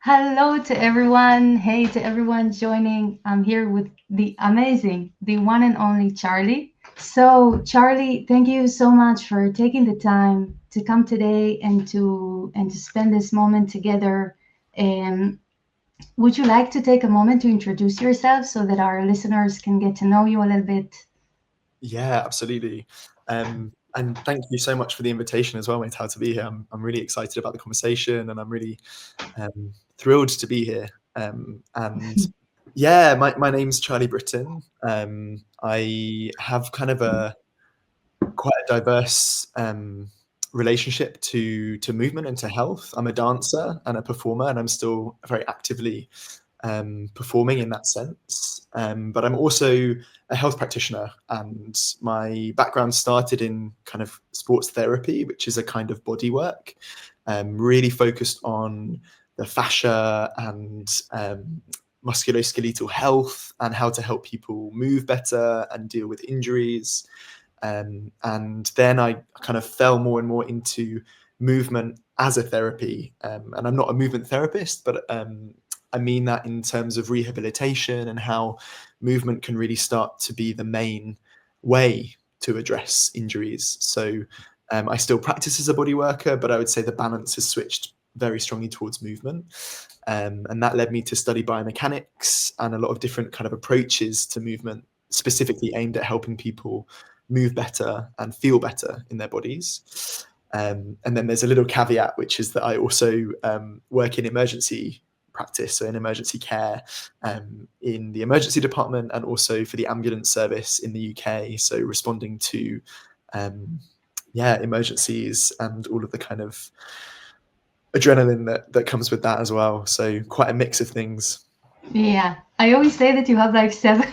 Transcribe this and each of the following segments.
Hello to everyone. Hey to everyone joining. I'm here with the amazing, the one and only Charlie. So, Charlie, thank you so much for taking the time to come today and to spend this moment together. Um, would you like to take a moment to introduce yourself so that our listeners can get to know you a little bit? Yeah, absolutely. And thank you so much for the invitation as well, mate, how to be here. I'm really excited about the conversation and I'm really thrilled to be here. And yeah, my name's Charlie Britton. I have kind of a quite a diverse relationship to movement and to health. I'm a dancer and a performer, and I'm still very actively performing in that sense. But I'm also a health practitioner, and my background started in kind of sports therapy, which is a kind of body work, really focused on the fascia and musculoskeletal health and how to help people move better and deal with injuries. And then I kind of fell more and more into movement as a therapy. And I'm not a movement therapist, but I mean that in terms of rehabilitation and how movement can really start to be the main way to address injuries. So I still practice as a body worker, but I would say the balance has switched very strongly towards movement. And that led me to study biomechanics and a lot of different kind of approaches to movement, specifically aimed at helping people move better and feel better in their bodies. And then there's a little caveat, which is that I also work in emergency practice, so in emergency care, in the emergency department, and also for the ambulance service in the UK. So responding to, emergencies and all of the kind of adrenaline that comes with that as well. So quite a mix of things. Yeah, I always say that you have like seven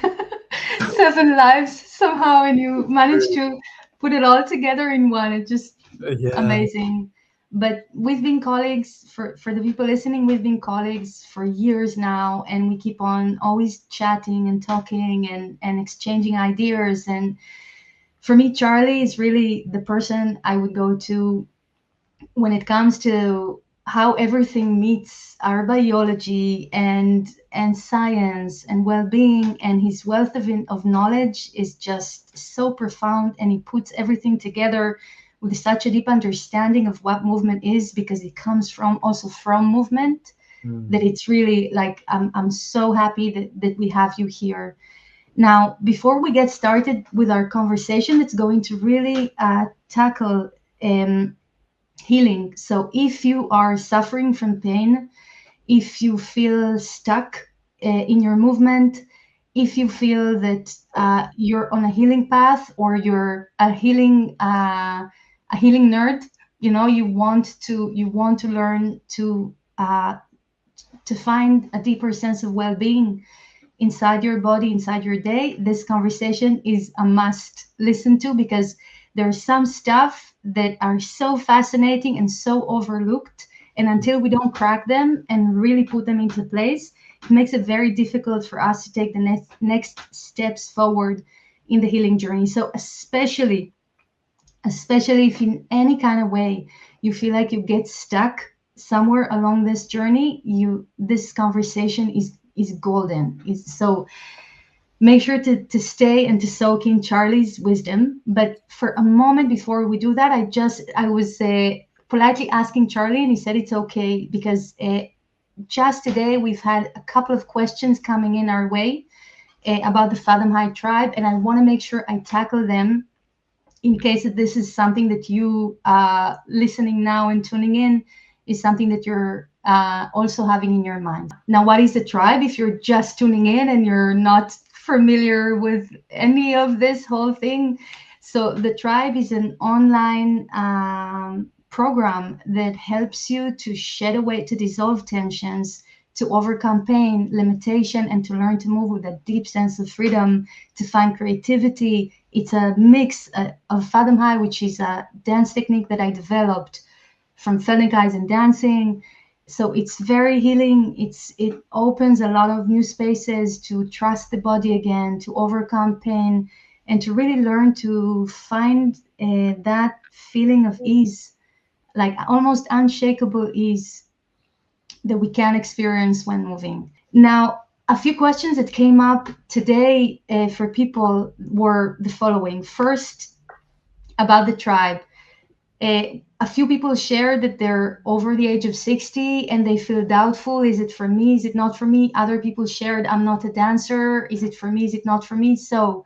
seven lives somehow, and you manage to put it all together in one. It's just Yeah. amazing. But we've been colleagues for the people listening. We've been colleagues for years now, and we keep on always chatting and talking and exchanging ideas. And for me, Charlie is really the person I would go to when it comes to how everything meets our biology and science and well-being, and his wealth of knowledge is just so profound, and he puts everything together with such a deep understanding of what movement is, because it comes from also from movement, that Mm. it's really like I'm so happy that we have you here. Now, before we get started with our conversation, it's going to really tackle um, healing. So if you are suffering from pain, if you feel stuck in your movement, if you feel that you're on a healing path, or you're a healing nerd, you want to learn to find a deeper sense of well-being inside your body, inside your day, this conversation is a must listen to, because there's some stuff that are so fascinating and so overlooked. And until we don't crack them and really put them into place, it makes it very difficult for us to take the next steps forward in the healing journey. So especially if in any kind of way you feel like you get stuck somewhere along this journey, you this conversation is golden. Is so make sure to stay and to soak in Charlie's wisdom. But for a moment before we do that, I was politely asking Charlie, and he said it's okay, because just today we've had a couple of questions coming in our way about the Fathom High tribe, and I want to make sure I tackle them in case that this is something that you listening now and tuning in is something that you're also having in your mind. Now, what is the tribe? If you're just tuning in and you're not familiar with any of this whole thing, so the tribe is an online program that helps you to shed away, to dissolve tensions, to overcome pain, limitation, and to learn to move with a deep sense of freedom, to find creativity. It's a mix of Fathom High, which is a dance technique that I developed from Feldenkrais and dancing. So it's very healing. It opens a lot of new spaces to trust the body again, to overcome pain, and to really learn to find that feeling of ease, like almost unshakable ease that we can experience when moving. Now, a few questions that came up today for people were the following. First, about the tribe. A few people shared that they're over the age of 60 and they feel doubtful. Is it for me? Is it not for me? Other people shared, I'm not a dancer. Is it for me? Is it not for me? So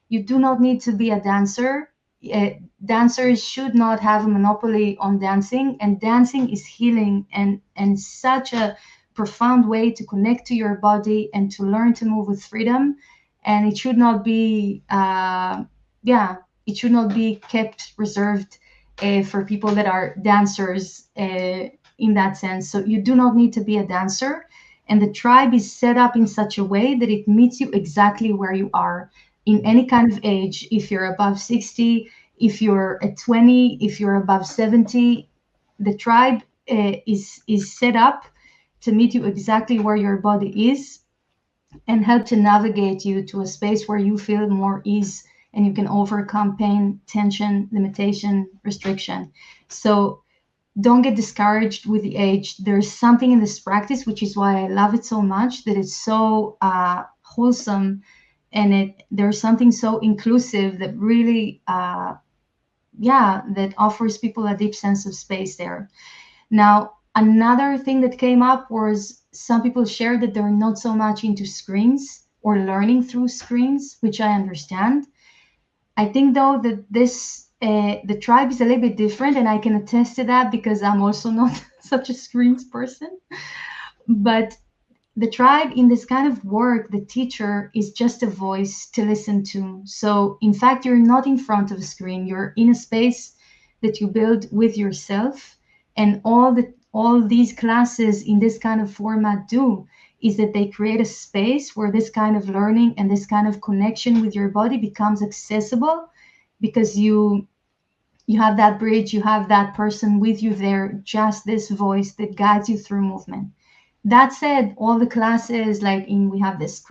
you do not need to be a dancer. Uh, Dancers should not have a monopoly on dancing, and dancing is healing and such a profound way to connect to your body and to learn to move with freedom. And it should not be, yeah, it should not be kept reserved for people that are dancers in that sense. So you do not need to be a dancer. And the tribe is set up in such a way that it meets you exactly where you are in Mm. any kind of age. If you're above 60, if you're at 20, if you're above 70, the tribe is set up to meet you exactly where your body is and help to navigate you to a space where you feel more ease and you can overcome pain, tension, limitation, restriction. So don't get discouraged with the age. There's something in this practice, which is why I love it so much, that it's so wholesome, and there's something so inclusive that really, yeah, that offers people a deep sense of space there. Now, another thing that came up was some people shared that they're not so much into screens or learning through screens, which I understand. I think though that the tribe is a little bit different, and I can attest to that because I'm also not such a screens person. But the tribe in this kind of work, the teacher is just a voice to listen to. So in fact, you're not in front of a screen. You're in a space that you build with yourself, and all these classes in this kind of format do is that they create a space where this kind of learning and this kind of connection with your body becomes accessible because you have that bridge, you have that person with you there, just this voice that guides you through movement. That said, all the classes, like in, we have this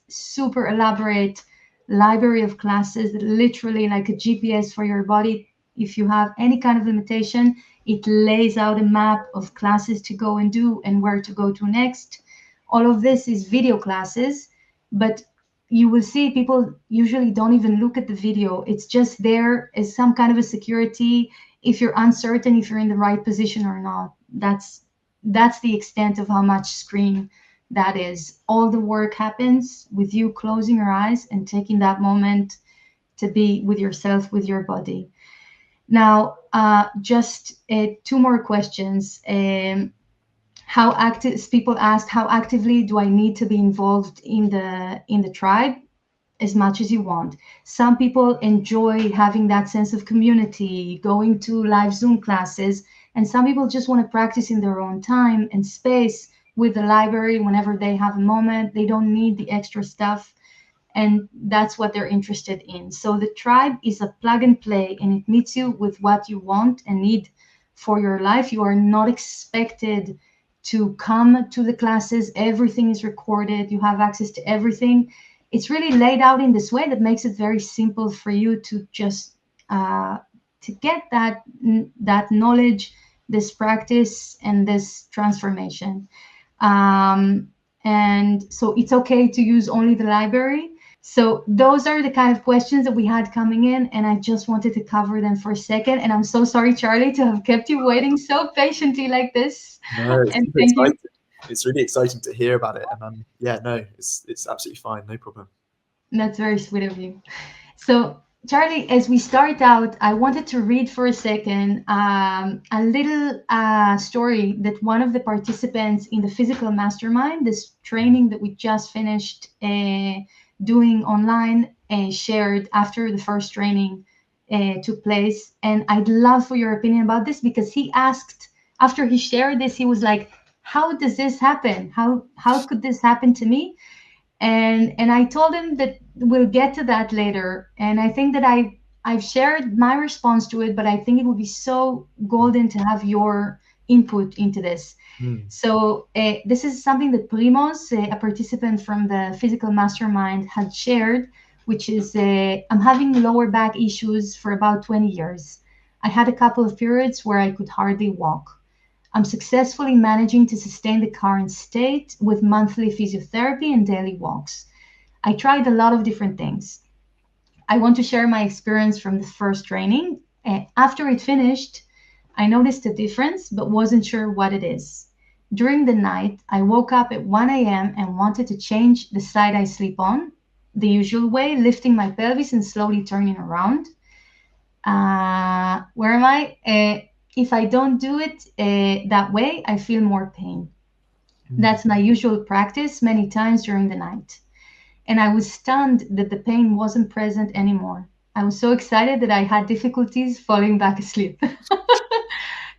super elaborate library of classes that literally like a GPS for your body. If you have any kind of limitation, it lays out a map of classes to go and do and where to go to next. All of this is video classes, but you will see people usually don't even look at the video. It's just there as some kind of a security. If you're uncertain if you're in the right position or not, that's the extent of how much screen that is. All the work happens with you closing your eyes and taking that moment to be with yourself, with your body. Now, just two more questions. How active, people asked, how actively do I need to be involved in the tribe? As much as you want. Some people enjoy having that sense of community, going to live Zoom classes, and some people just want to practice in their own time and space with the library whenever they have a moment. They don't need the extra stuff, and that's what they're interested in. So the tribe is a plug and play, and it meets you with what you want and need for your life. You are not expected to come to the classes. Everything is recorded. You have access to everything. It's really laid out in this way that makes it very simple for you to just uh, to get that knowledge, this practice, and this transformation. Um, and so it's okay to use only the library. So those are the kind of questions that we had coming in, and I just wanted to cover them for a second. And I'm so sorry, Charlie, to have kept you waiting so patiently like this. No, it's And super thank you. exciting. It's really exciting to hear about it, and yeah, no, it's absolutely fine, no problem. That's very sweet of you. So, Charlie, as we start out, I wanted to read for a second a little story that one of the participants in the physical mastermind, this training that we just finished doing online, shared after the first training took place. And I'd love for your opinion about this because he asked, after he shared this, he was like, how does this happen? How could this happen to me? And I told him that we'll get to that later. And I think that I've shared my response to it, but I think it would be so golden to have your input into this. Mm. So this is something that Primos, a participant from the physical mastermind, had shared, which is I'm having lower back issues for about 20 years. I had a couple of periods where I could hardly walk. I'm successfully managing to sustain the current state with monthly physiotherapy and daily walks. I tried a lot of different things. I want to share my experience from the first training. After it finished, I noticed a difference but wasn't sure what it is. During the night, I woke up at 1 a.m. and wanted to change the side I sleep on, the usual way, lifting my pelvis and slowly turning around. Where am I? If I don't do it that way, I feel more pain. Mm, That's my usual practice many times during the night. And I was stunned that the pain wasn't present anymore. I was so excited that I had difficulties falling back asleep.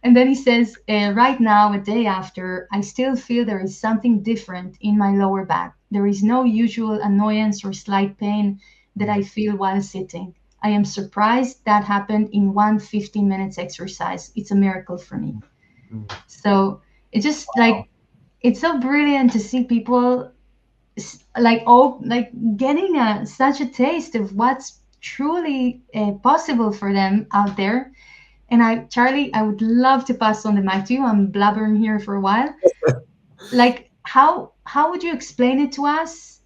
And then he says, right now, a day after, I still feel there is something different in my lower back. There is no usual annoyance or slight pain that I mm, feel while sitting. I am surprised that happened in one 15 minutes exercise. It's a miracle for me. mm. So it's just Wow. like, it's so brilliant to see people like, oh, like getting such a taste of what's truly possible for them out there. And Charlie, I would love to pass on the mic to you. I'm blabbering here for a while. Like, how would you explain it to us?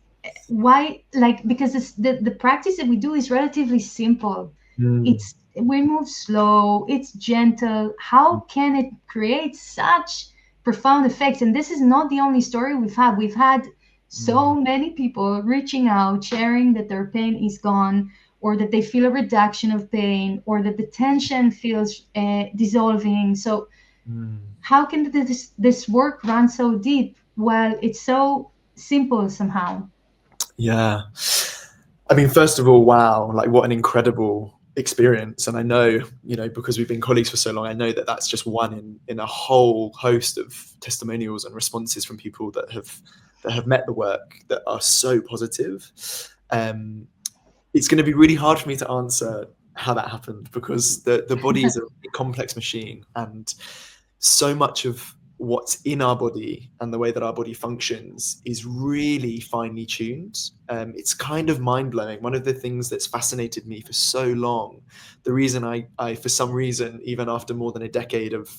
Why? Like, because the practice that we do is relatively simple. Mm, We move slow. It's gentle. How can it create such profound effects? And this is not the only story we've had. We've had so mm, many people reaching out, sharing that their pain is gone, or that they feel a reduction of pain, or that the tension feels dissolving. So mm. how can this work run so deep while it's so simple somehow? Yeah. I mean, first of all, wow, like what an incredible experience. And I know, because we've been colleagues for so long, I know that that's just one in a whole host of testimonials and responses from people that have met the work that are so positive. Um, it's going to be really hard for me to answer how that happened because the body is a really complex machine, and so much of what's in our body and the way that our body functions is really finely tuned. It's kind of mind blowing. One of the things that's fascinated me for so long, the reason I, for some reason, even after more than a decade of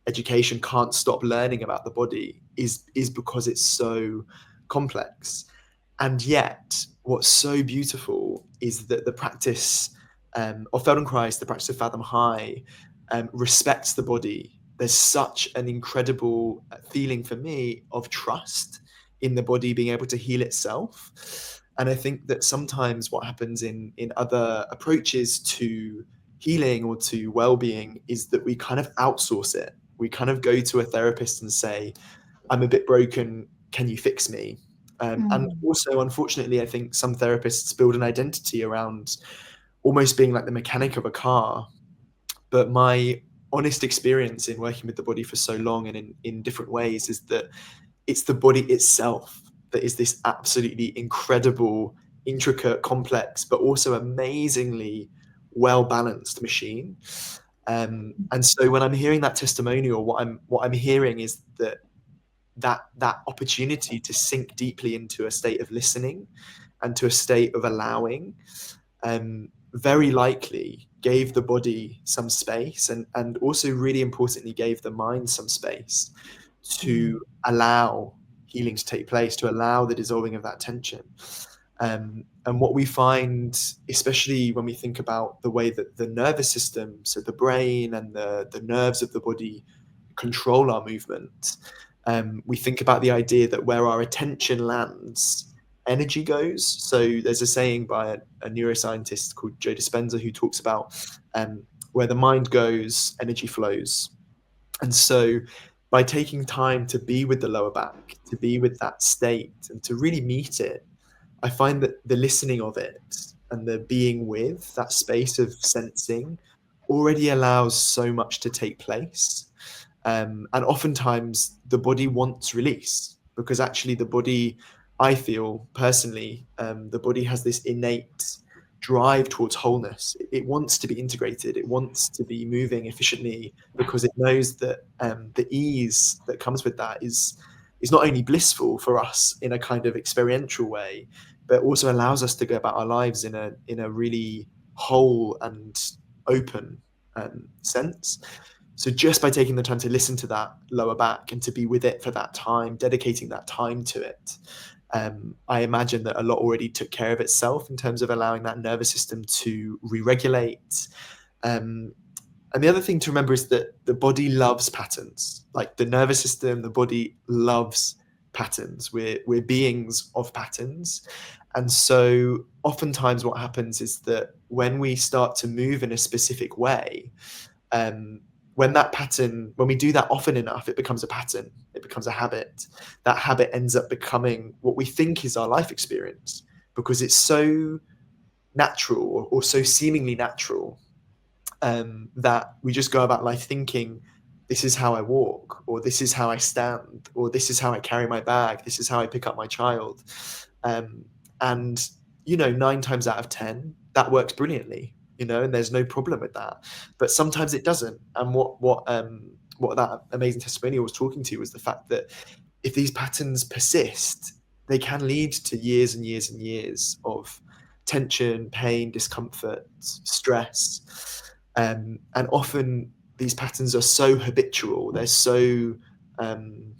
education, can't stop learning about the body is because it's so complex. And yet, what's so beautiful is that the practice of Feldenkrais, the practice of Fathom High, respects the body. There's such an incredible feeling for me of trust in the body being able to heal itself. And I think that sometimes what happens in other approaches to healing or to well-being is that we kind of outsource it. We kind of go to a therapist and say, I'm a bit broken. Can you fix me? And Mm, also, unfortunately, I think some therapists build an identity around almost being like the mechanic of a car. But my honest experience in working with the body for so long and in different ways is that it's the body itself that is this absolutely incredible, intricate, complex, but also amazingly well balanced machine. And so when I'm hearing that testimonial, what I'm hearing is that opportunity to sink deeply into a state of listening and to a state of allowing very likely gave the body some space and also really importantly gave the mind some space to allow healing to take place, to allow the dissolving of that tension. And what we find, especially when we think about the way that the nervous system, so the brain and the nerves of the body, control our movement, we think about the idea that where our attention lands, energy goes. So there's a saying by a neuroscientist called Joe Dispenza who talks about where the mind goes, energy flows. And so by taking time to be with the lower back, to be with that state and to really meet it, I find that the listening of it and the being with that space of sensing already allows so much to take place. And oftentimes the body wants release because actually the body, I feel personally, the body has this innate drive towards wholeness. It wants to be integrated. It wants to be moving efficiently because it knows that the ease that comes with that is not only blissful for us in a kind of experiential way, but also allows us to go about our lives in a really whole and open sense. So just by taking the time to listen to that lower back and to be with it for that time, dedicating that time to it, I imagine that a lot already took care of itself in terms of allowing that nervous system to re-regulate. Um, and the other thing to remember is that the body loves patterns. Like the nervous system, the body loves patterns. We're beings of patterns. And so oftentimes what happens is that when we start to move in a specific way, um, when that pattern, when we do that often enough, it becomes a pattern, it becomes a habit. That habit ends up becoming what we think is our life experience because it's so natural or so seemingly natural, that we just go about life thinking, this is how I walk, or this is how I stand, or this is how I carry my bag, this is how I pick up my child. Um, and, 9 times out of 10, that works brilliantly, and there's no problem with that. But sometimes it doesn't. And what that amazing testimonial was talking to was the fact that if these patterns persist, they can lead to years and years and years of tension, pain, discomfort, stress. And often these patterns are so habitual, they're so, um,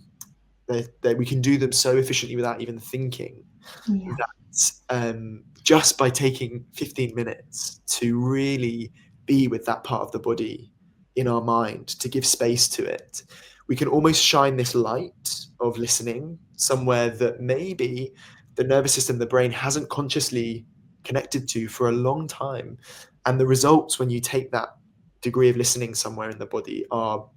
we can do them so efficiently without even thinking Yeah. that, just by taking 15 minutes to really be with that part of the body in our mind, to give space to it, we can almost shine this light of listening somewhere that maybe the nervous system, the brain hasn't consciously connected to for a long time. And the results when you take that degree of listening somewhere in the body are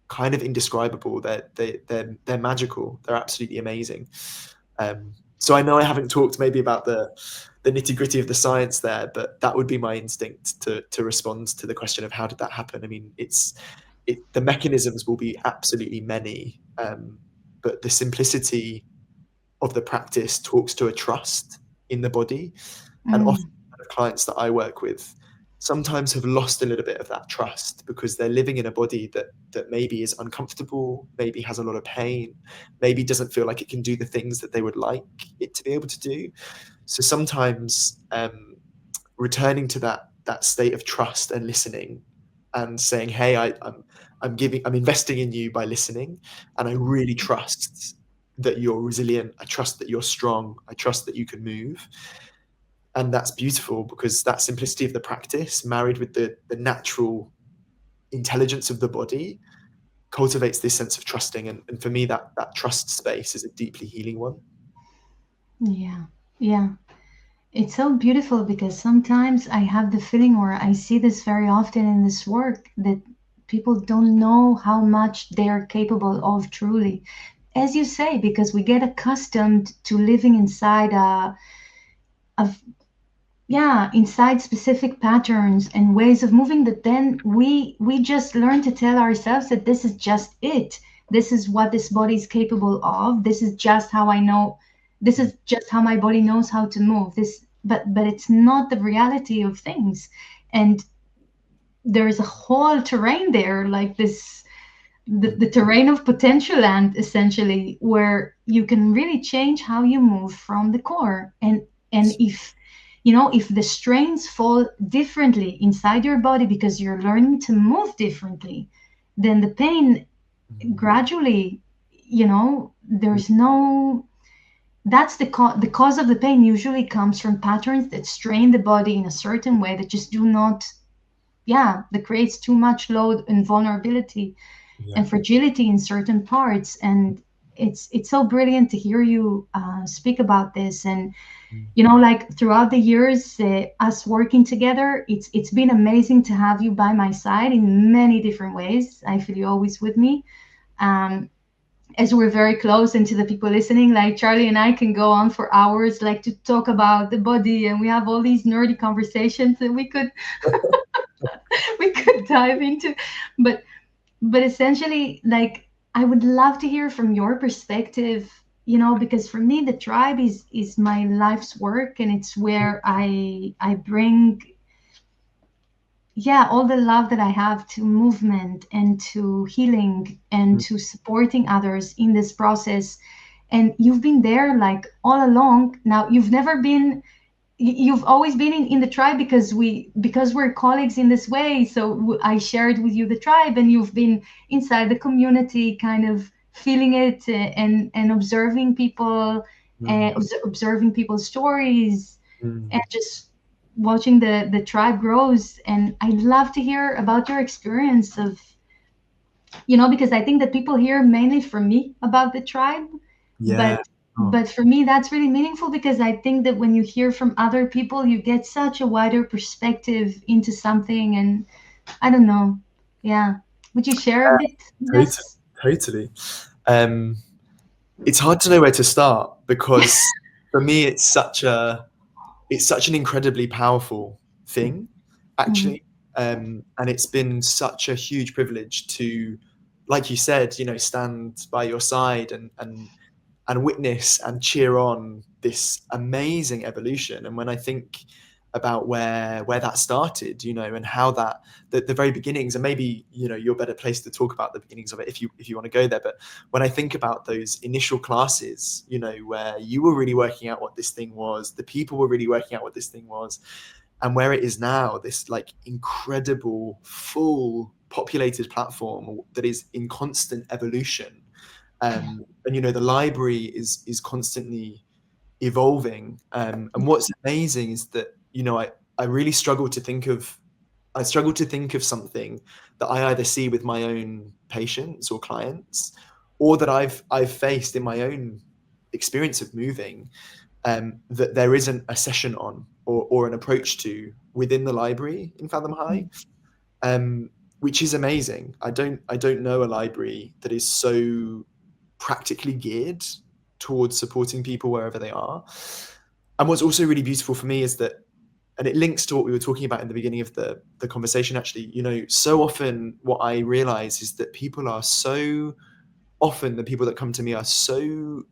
kind of indescribable. They're magical. They're absolutely amazing. So I know I haven't talked maybe about the nitty gritty of the science there, but that would be my instinct to respond to the question of how did that happen. I mean, the mechanisms will be absolutely many, but the simplicity of the practice talks to a trust in the body. And often Mm. clients that I work with sometimes have lost a little bit of that trust because they're living in a body that maybe is uncomfortable, maybe has a lot of pain, maybe doesn't feel like it can do the things that they would like it to be able to do. So sometimes, returning to that state of trust and listening and saying, hey, I'm investing in you by listening, and I really trust that you're resilient, I trust that you're strong, I trust that you can move. And that's beautiful because that simplicity of the practice married with the natural intelligence of the body cultivates this sense of trusting. And for me, that trust space is a deeply healing one. Yeah. Yeah. It's so beautiful because sometimes I have the feeling, or I see this very often in this work, that people don't know how much they're capable of truly. As you say, because we get accustomed to living inside of yeah, inside specific patterns and ways of moving, that then we just learn to tell ourselves that this is just it. This is what this body is capable of. This is just how I know. This Mm, is just how my body knows how to move. But it's not the reality of things. And there is a whole terrain there, like this, mm, the terrain of potential land, essentially, where you can really change how you move from the core. And if if the strains fall differently inside your body because you're learning to move differently, then the pain mm, gradually, mm, there's no, that's the cause of the pain usually comes from patterns that strain the body in a certain way that just do not, yeah, that creates too much load and vulnerability yeah. and fragility in certain parts. And it's so brilliant to hear you speak about this. And Mm, like throughout the years, us working together, it's been amazing to have you by my side in many different ways. I feel you always with me. um, as we're very close, and to the people listening, like Charlie and I can go on for hours, like to talk about the body, and we have all these nerdy conversations that we could we could dive into. But essentially, like, I would love to hear from your perspective, because for me the tribe is my life's work, and it's where I bring, yeah, all the love that I have to movement and to healing and mm, to supporting others in this process. And you've been there like all along. Now, you've never been you've always been in the tribe because we're colleagues in this way. So I shared with you the tribe, and you've been inside the community, kind of feeling it, and observing people, Mm, observing people's stories, and mm. just watching the tribe grows. And I'd love to hear about your experience of, because I think that people hear mainly from me about the tribe, Yeah. but Oh, for me that's really meaningful, because I think that when you hear from other people, you get such a wider perspective into something. And I don't know. Yeah. Would you share a bit with totally, us? totally. Um, it's hard to know where to start because for me, it's such an incredibly powerful thing, Mm, actually. And it's been such a huge privilege to, like you said, stand by your side and witness and cheer on this amazing evolution. And when I think about where that started, and how that the very beginnings, and maybe you're better placed to talk about the beginnings of it if you want to go there. But when I think about those initial classes, where you were really working out what this thing was, the people were really working out what this thing was, and where it is now, this like incredible full populated platform that is in constant evolution. And the library is constantly evolving. And what's amazing is that I really struggle to think of something that I either see with my own patients or clients, or that I've faced in my own experience of moving, that there isn't a session on, or an approach to within the library in Fathom High, mm, um, which is amazing. I don't know a library that is so practically geared towards supporting people wherever they are. And what's also really beautiful for me is that, and it links to what we were talking about in the beginning of the conversation, actually, so often what I realize is that people are so often, the people that come to me are so,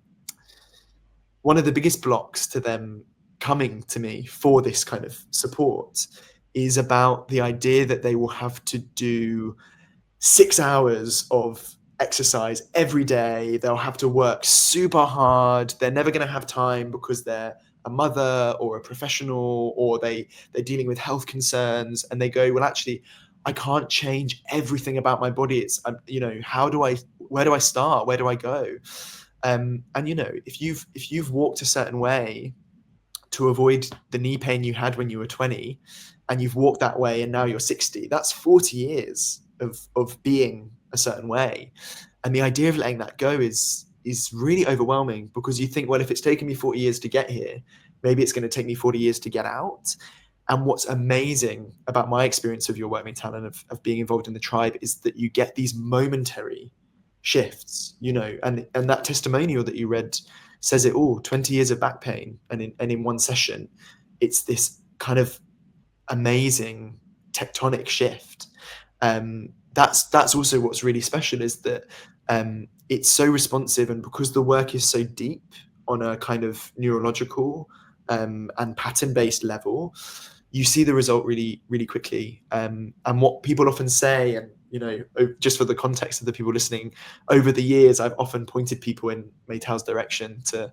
one of the biggest blocks to them coming to me for this kind of support is about the idea that they will have to do 6 hours of exercise every day. They'll have to work super hard. They're never going to have time because they're a mother or a professional, or they're dealing with health concerns, and they go, well, actually, I can't change everything about my body. How do I, where do I start? Where do I go? And if you've walked a certain way to avoid the knee pain you had when you were 20, and you've walked that way and now you're 60, that's 40 years of being a certain way. And the idea of letting that go is really overwhelming, because you think, well, if it's taken me 40 years to get here, maybe it's going to take me 40 years to get out. And what's amazing about my experience of your work, Mital, and of being involved in the tribe, is that you get these momentary shifts, and that testimonial that you read says it all. 20 years of back pain, and in one session, it's this kind of amazing tectonic shift. That's also what's really special, is that it's so responsive, and because the work is so deep on a kind of neurological and pattern based level, you see the result really, really quickly. And what people often say, and just for the context of the people listening, over the years, I've often pointed people in Maytal's direction to,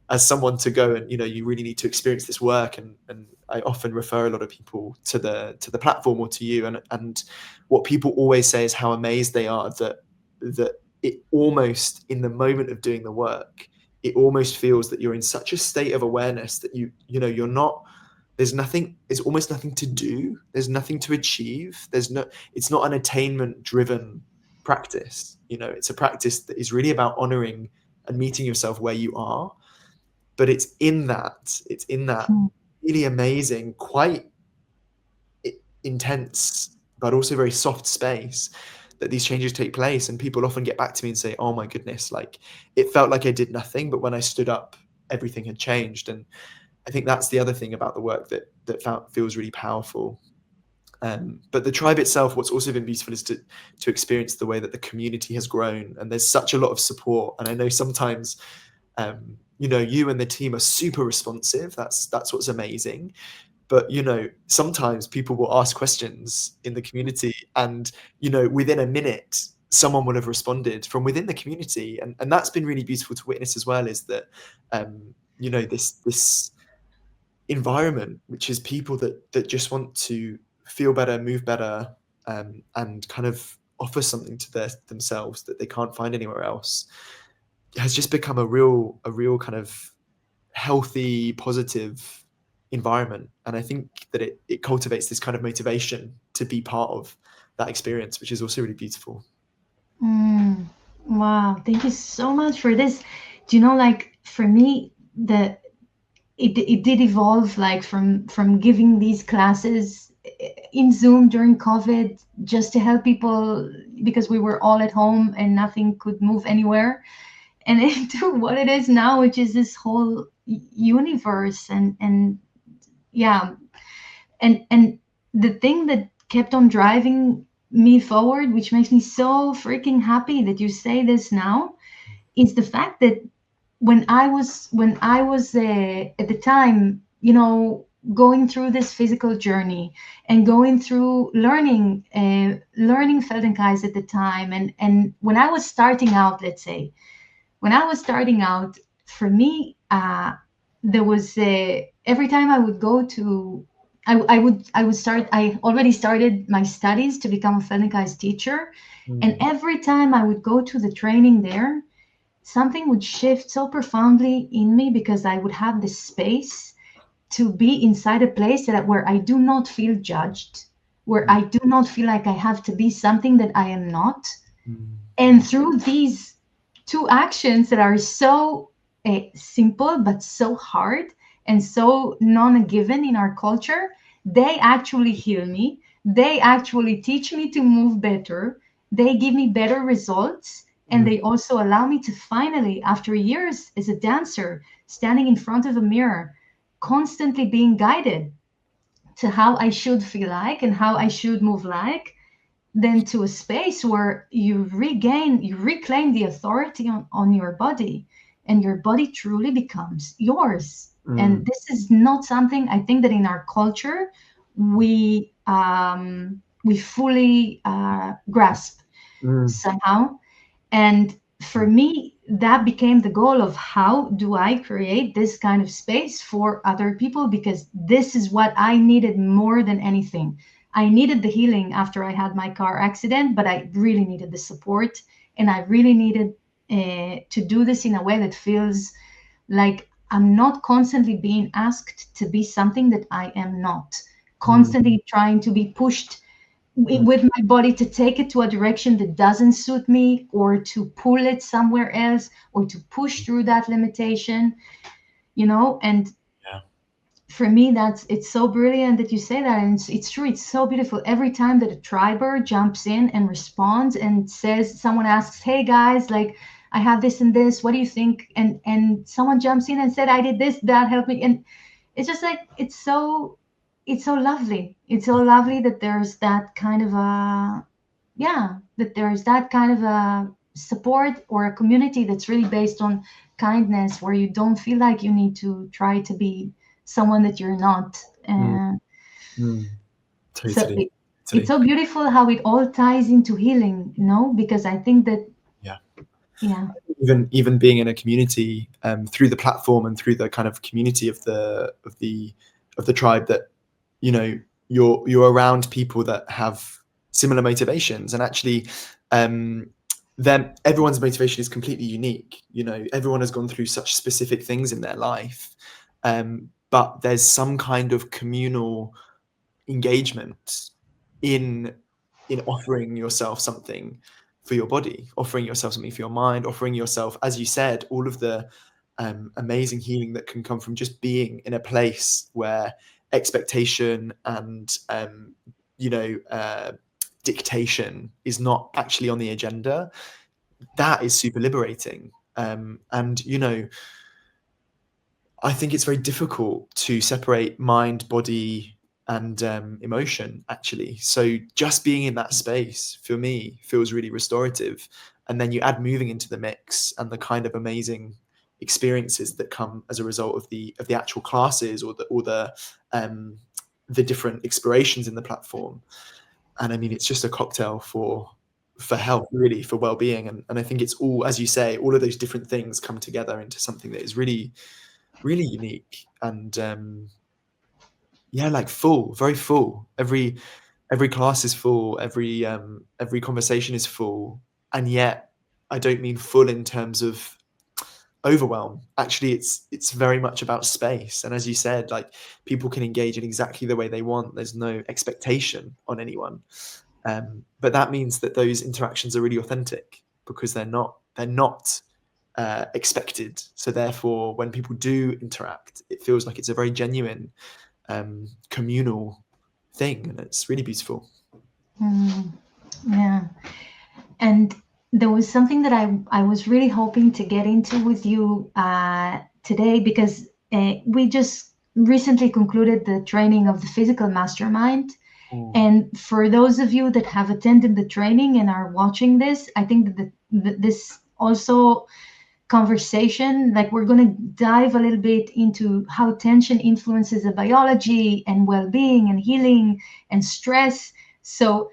as someone to go, and you really need to experience this work. And I often refer a lot of people to the platform or to you. And what people always say is how amazed they are that it almost, in the moment of doing the work, it almost feels that you're in such a state of awareness that you're not, there's almost nothing to do, there's nothing to achieve, it's not an attainment driven practice. It's a practice that is really about honoring and meeting yourself where you are. But it's in that mm, really amazing, quite intense, but also very soft space, that these changes take place. And people often get back to me and say, oh my goodness, like, it felt like I did nothing, but when I stood up, everything had changed. And I think that's the other thing about the work that feels really powerful. But the tribe itself, what's also been beautiful is to experience the way that the community has grown, and there's such a lot of support. And I know sometimes, you and the team are super responsive. That's what's amazing. But sometimes people will ask questions in the community, and within a minute, someone will have responded from within the community. And that's been really beautiful to witness as well. Is that this environment, which is people that just want to feel better, move better, and kind of offer something to themselves that they can't find anywhere else, has just become a real kind of healthy, positive environment. And I think that it cultivates this kind of motivation to be part of that experience, which is also really beautiful. Mm, wow, thank you so much for this. Do you know, like for me, it did evolve like from giving these classes in Zoom during COVID just to help people because we were all at home and nothing could move anywhere, and into what it is now, which is this whole universe and yeah, and the thing that kept on driving me forward, which makes me so freaking happy that you say this now, is the fact that when I was at the time, going through this physical journey and going through learning Feldenkrais at the time, and when I was starting out, let's say, when I was starting out, for me, there was every time I would go to, I would start. I already started my studies to become a Feldenkrais teacher, and Mm, every time I would go to the training there, something would shift so profoundly in me because I would have the space to be inside a place where I do not feel judged, where mm, I do not feel like I have to be something that I am not. mm, And through these two actions that are so simple but so hard and so non-given in our culture, they actually heal me. They actually teach me to move better. They give me better results. And mm, they also allow me to finally, after years as a dancer, standing in front of a mirror, constantly being guided to how I should feel like and how I should move like, then to a space where you reclaim the authority on your body, and your body truly becomes yours. mm, And this is not something I think that in our culture we fully grasp mm, somehow. And for mm, me, that became the goal of how do I create this kind of space for other people, because this is what I needed more than anything. I needed the healing after I had my car accident, but I really needed the support. And I really needed to do this in a way that feels like I'm not constantly being asked to be something that I am not, mm, constantly trying to be pushed mm, with my body to take it to a direction that doesn't suit me, or to pull it somewhere else, or to push through that limitation. And yeah. for me, it's so brilliant that you say that, and it's true. It's so beautiful every time that a triber jumps in and responds and says, someone asks, hey guys, like, I have this and this, what do you think? And someone jumps in and said, I did this, that helped me. And it's just like, it's so lovely. It's so lovely that there's that kind of a, yeah, that there's that kind of a support or a community that's really based on kindness, where you don't feel like you need to try to be someone that you're not. Mm, And mm. so Totally, it's totally. so beautiful how it all ties into healing, because I think that, Yeah. yeah. Even being in a community, through the platform and through the kind of community of the tribe, that you know you're around people that have similar motivations, and actually, um, then everyone's motivation is completely unique. Everyone has gone through such specific things in their life, but there's some kind of communal engagement in offering yourself something for your body, offering yourself something for your mind, offering yourself, as you said, all of the amazing healing that can come from just being in a place where expectation and dictation is not actually on the agenda. That is super liberating. And I think it's very difficult to separate mind, body, and emotion, actually. So just being in that space for me feels really restorative. And then you add moving into the mix and the kind of amazing experiences that come as a result of the actual classes, or the different explorations in the platform. And I mean, it's just a cocktail for health, really, for well-being. And I think it's all, as you say, all of those different things come together into something that is really really unique. And yeah, like full, very full. Every class is full, every conversation is full, and yet I don't mean full in terms of overwhelm. Actually, it's very much about space. And as you said, like people can engage in exactly the way they want. There's no expectation on anyone. But that means that those interactions are really authentic because they're not expected. So therefore, when people do interact, it feels like it's a very genuine communal thing, and it's really beautiful. Mm, yeah. And there was something that I was really hoping to get into with you today because we just recently concluded the training of the physical mastermind. Mm. And for those of you that have attended the training and are watching this, I think that this also conversation, like we're going to dive a little bit into how tension influences the biology and well-being and healing and stress. So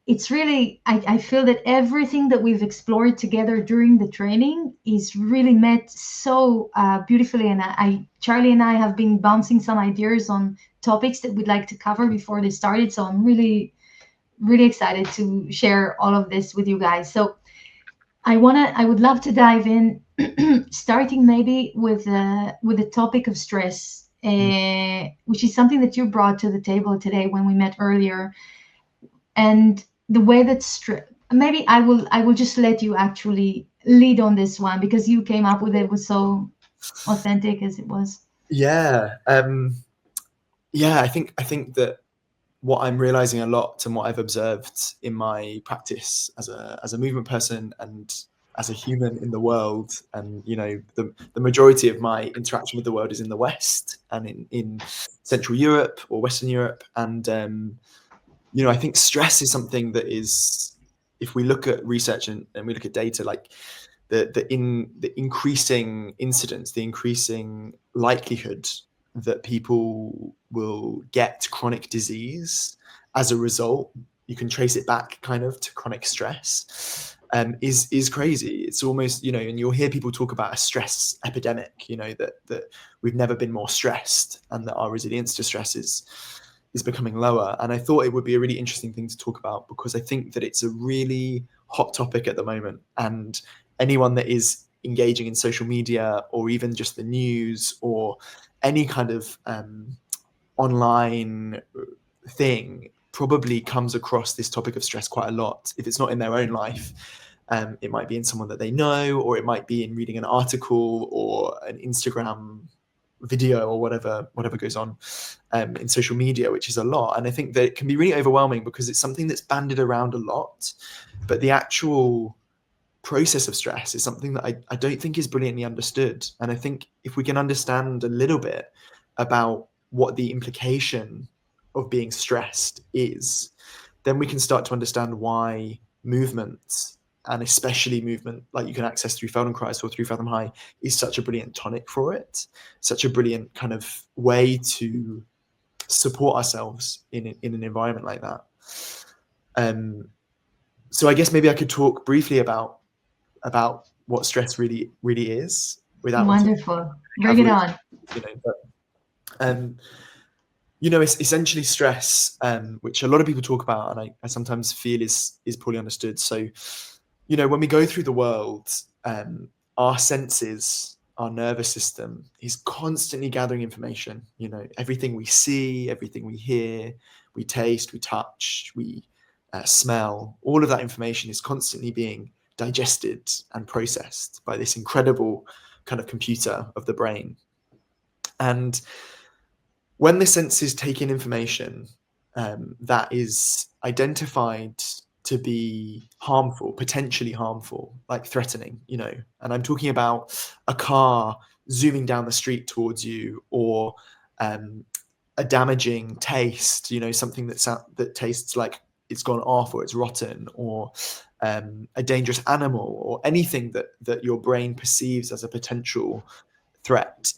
it's really, I feel that everything that we've explored together during the training is really met so beautifully. And Charlie and I have been bouncing some ideas on topics that we'd like to cover before they started. So I'm really, really excited to share all of this with you guys. So I would love to dive in, starting maybe with the topic of stress, Mm. which is something that you brought to the table today when we met earlier, and the way that stress. Maybe I will just let you actually lead on this one because you came up with it was so authentic as it was. Yeah, yeah. I think that what I'm realizing a lot and what I've observed in my practice as a movement person and as a human in the world, and the majority of my interaction with the world is in the West and in Central Europe or Western Europe, and I think stress is something that is, if we look at research and we look at data, like the increasing incidence, the increasing likelihood that people will get chronic disease as a result, you can trace it back kind of to chronic stress, is crazy. It's almost, and you'll hear people talk about a stress epidemic, that we've never been more stressed and that our resilience to stress is becoming lower. And I thought it would be a really interesting thing to talk about because I think that it's a really hot topic at the moment. And anyone that is engaging in social media or even just the news or any kind of online thing probably comes across this topic of stress quite a lot. If it's not in their own life, it might be in someone that they know, or it might be in reading an article or an Instagram video or whatever goes on in social media, which is a lot. And I think that it can be really overwhelming because it's something that's bandied around a lot, but the actual process of stress is something that I don't think is brilliantly understood. And I think if we can understand a little bit about what the implication of being stressed is, then we can start to understand why movement, and especially movement like you can access through Feldenkrais or through Fathom High, is such a brilliant tonic for it, such a brilliant kind of way to support ourselves in an environment like that. Um, so I guess maybe I could talk briefly about what stress really is without wanting to Wonderful. Bring it cavalier, on. but um, it's essentially stress, which a lot of people talk about, and I sometimes feel is poorly understood. So, when we go through the world, our senses, our nervous system is constantly gathering information. Everything we see, everything we hear, we taste, we touch, we smell, all of that information is constantly being digested and processed by this incredible kind of computer of the brain. And when the senses take in information that is identified to be harmful, potentially harmful, like threatening, and I'm talking about a car zooming down the street towards you, or um, a damaging taste, something that tastes like it's gone off or it's rotten, or a dangerous animal, or anything that your brain perceives as a potential threat.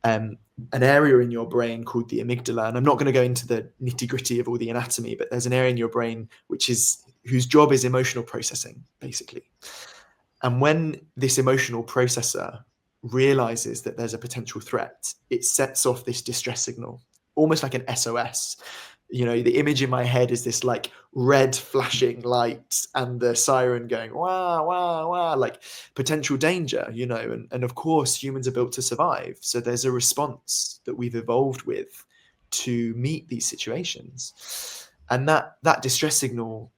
um, an area in your brain called the amygdala, and I'm not going to go into the nitty gritty of all the anatomy, but there's an area in your brain whose job is emotional processing, basically. And when this emotional processor realizes that there's a potential threat, it sets off this distress signal almost like an SOS. You know, the image in my head is this like red flashing light and the siren going wah wah wah, like potential danger, you know. And of course humans are built to survive, so there's a response that we've evolved with to meet these situations. And that distress signal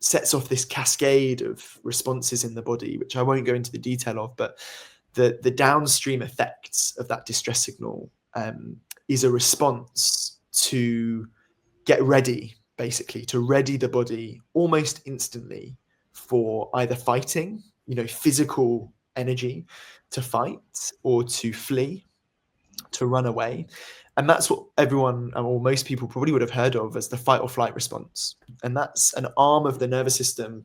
sets off this cascade of responses in the body, which I won't go into the detail of, but the downstream effects of that distress signal is a response to get ready, basically, to ready the body almost instantly for either fighting, you know, physical energy to fight or to flee, to run away. And that's what everyone, or most people, probably would have heard of as the fight or flight response. And that's an arm of the nervous system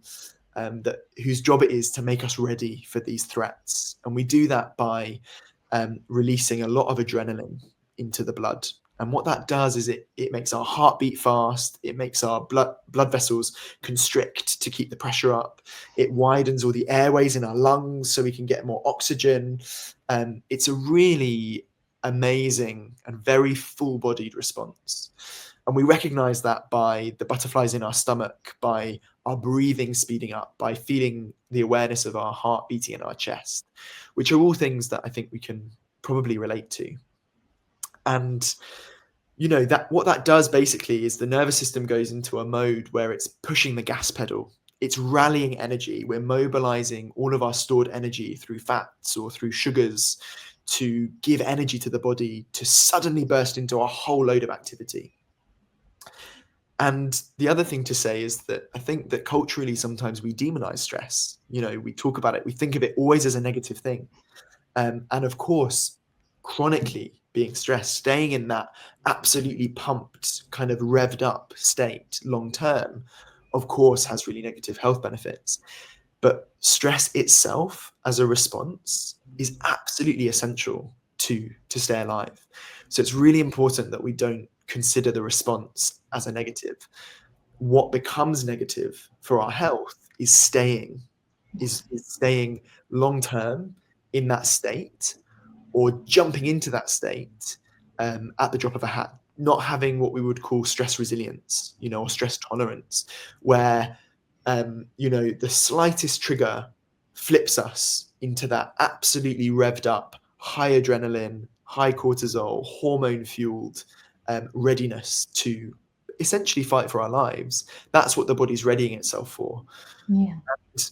that whose job it is to make us ready for these threats. And we do that by releasing a lot of adrenaline into the blood. And what that does is it makes our heart beat fast. It makes our blood vessels constrict to keep the pressure up. It widens all the airways in our lungs so we can get more oxygen. It's a really amazing and very full-bodied response. And we recognize that by the butterflies in our stomach, by our breathing speeding up, by feeling the awareness of our heart beating in our chest, which are all things that I think we can probably relate to. And you know, that what that does basically is the nervous system goes into a mode where it's pushing the gas pedal. It's rallying energy. We're mobilizing all of our stored energy through fats or through sugars to give energy to the body to suddenly burst into a whole load of activity. And the other thing to say is that I think that culturally sometimes we demonize stress. You know, we talk about it, we think of it always as a negative thing. And of course, chronically being stressed, staying in that absolutely pumped, kind of revved up state long term, of course, has really negative health benefits. But stress itself as a response is absolutely essential to stay alive. So it's really important that we don't consider the response as a negative. What becomes negative for our health is staying long term in that state or jumping into that state at the drop of a hat, not having what we would call stress resilience, you know, or stress tolerance, where you know, the slightest trigger flips us into that absolutely revved up, high adrenaline, high cortisol, hormone fueled readiness to essentially fight for our lives. That's what the body's readying itself for. Yeah. And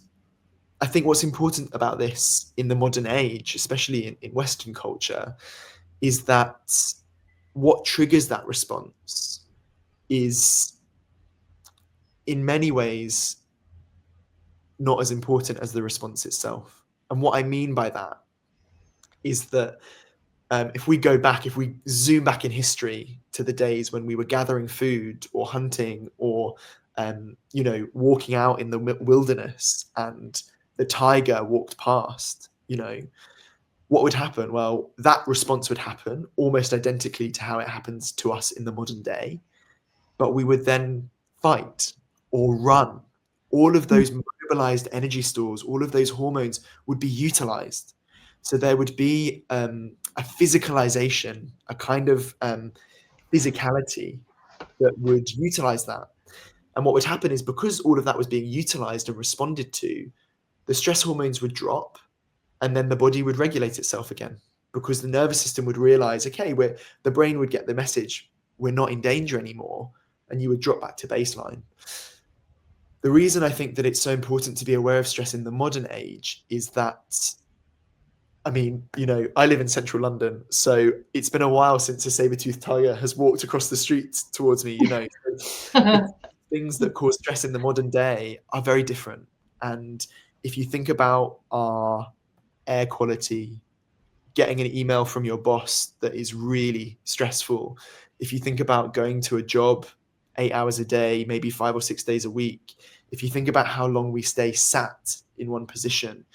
I think what's important about this in the modern age, especially in Western culture, is that what triggers that response is in many ways not as important as the response itself. And what I mean by that is that if we go back, if we zoom back in history to the days when we were gathering food or hunting or you know, walking out in the wilderness and the tiger walked past, you know, what would happen? Well, that response would happen almost identically to how it happens to us in the modern day, but we would then fight or run. All of those mobilized energy stores, all of those hormones would be utilized. So there would be a physicalization, a kind of physicality that would utilize that. And what would happen is because all of that was being utilized and responded to, the stress hormones would drop and then the body would regulate itself again because the nervous system would realize, okay, the brain would get the message, we're not in danger anymore, and you would drop back to baseline. The reason I think that it's so important to be aware of stress in the modern age is that, I mean, you know, I live in central London, so it's been a while since a saber-toothed tiger has walked across the street towards me, you know. The things that cause stress in the modern day are very different. And if you think about our air quality, getting an email from your boss that is really stressful, if you think about going to a job 8 hours a day, maybe 5 or 6 days a week, if you think about how long we stay sat in one position,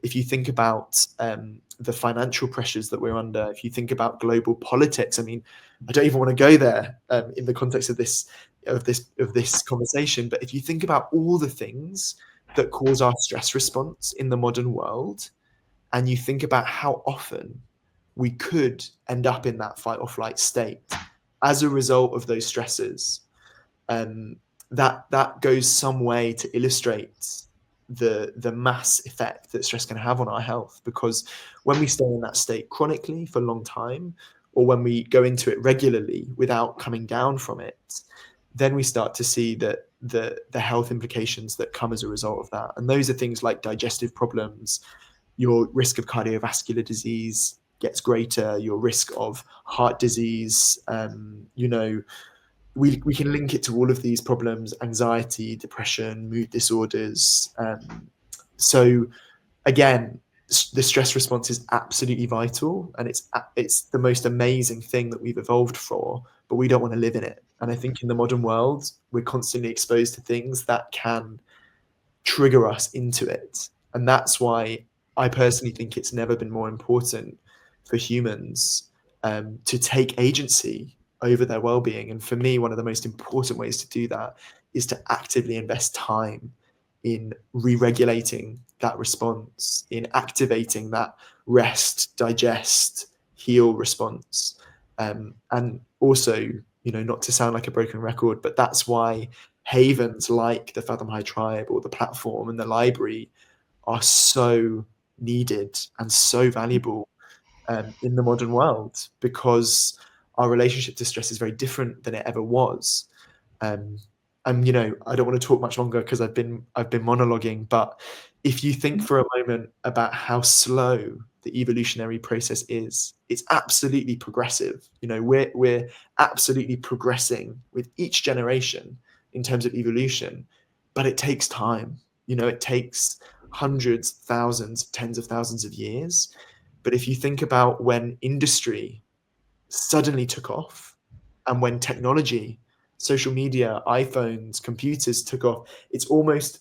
if you think about the financial pressures that we're under, if you think about global politics, I mean, I don't even want to go there in the context of this conversation. But if you think about all the things that cause our stress response in the modern world, and you think about how often we could end up in that fight or flight state, as a result of those stresses, um, that goes some way to illustrate the mass effect that stress can have on our health. Because when we stay in that state chronically for a long time, or when we go into it regularly without coming down from it, then we start to see that the health implications that come as a result of that. And those are things like digestive problems. Your risk of cardiovascular disease gets greater, your risk of heart disease, we can link it to all of these problems: anxiety, depression, mood disorders. So again, the stress response is absolutely vital, and it's the most amazing thing that we've evolved for, but we don't want to live in it. And I think in the modern world, we're constantly exposed to things that can trigger us into it. And that's why I personally think it's never been more important for humans to take agency over their well-being. And for me, one of the most important ways to do that is to actively invest time in re-regulating that response, in activating that rest, digest, heal response. And also, not to sound like a broken record, but that's why havens like the Fathom High Tribe or the platform and the library are so needed and so valuable in the modern world, because our relationship to stress is very different than it ever was. Um, and I don't want to talk much longer because I've been monologuing, but if you think for a moment about how slow the evolutionary process is, it's absolutely progressive. We're absolutely progressing with each generation in terms of evolution, but it takes time. It takes hundreds, thousands, tens of thousands of years. But if you think about when industry suddenly took off, and when technology, social media, iPhones, computers took off, it's almost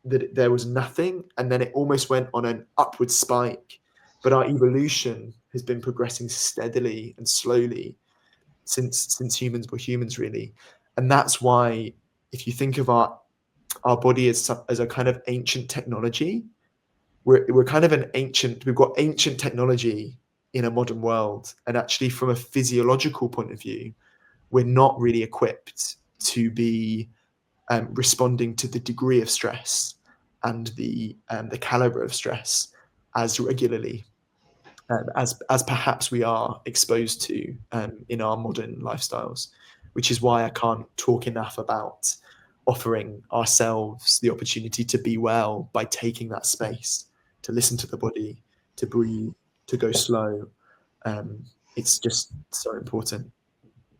that there was nothing, and then it almost went on an upward spike. But our evolution has been progressing steadily and slowly since humans were humans, really. And that's why, if you think of our body as a kind of ancient technology, we're kind of we've got ancient technology in a modern world. And actually, from a physiological point of view, we're not really equipped to be responding to the degree of stress and the caliber of stress as regularly as perhaps we are exposed to in our modern lifestyles, which is why I can't talk enough about offering ourselves the opportunity to be well by taking that space to listen to the body, to breathe, to go slow. Um, it's just so important.